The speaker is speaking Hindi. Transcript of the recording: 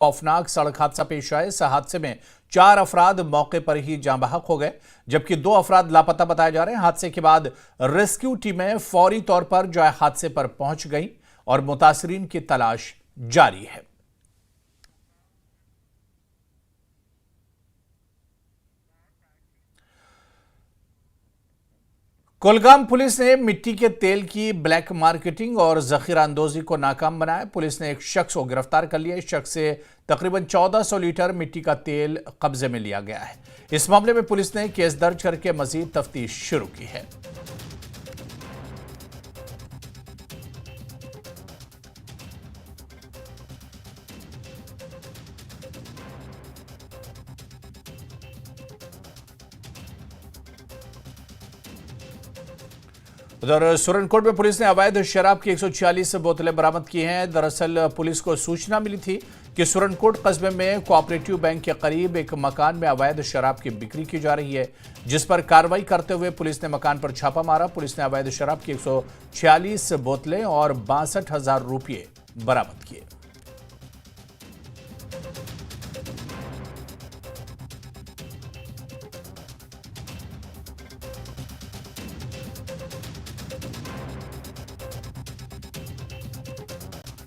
खौफनाक सड़क हादसा पेश आया। इस हादसे में 4 अफराद मौके पर ही जाँ बहक हो गए, जबकि 2 अफराद लापता बताए जा रहे हैं। हादसे के बाद रेस्क्यू टीमें फौरी तौर पर जो हादसे पर पहुंच गई और मुतासरीन की तलाश जारी है। कुलगाम पुलिस ने मिट्टी के तेल की ब्लैक मार्केटिंग और जखीरा अंदोजी को नाकाम बनाया। पुलिस ने एक शख्स को गिरफ्तार कर लिया। इस शख्स से तकरीबन 1400 लीटर मिट्टी का तेल कब्जे में लिया गया है। इस मामले में पुलिस ने केस दर्ज करके मजीद तफ्तीश शुरू की है। उधर सुरनकोट में पुलिस ने अवैध शराब की 146 बोतलें बरामद की हैं। दरअसल पुलिस को सूचना मिली थी कि सुरनकोट कस्बे में कोऑपरेटिव बैंक के करीब एक मकान में अवैध शराब की बिक्री की जा रही है, जिस पर कार्रवाई करते हुए पुलिस ने मकान पर छापा मारा। पुलिस ने अवैध शराब की 146 बोतलें और 62,000 रुपये बरामद किए।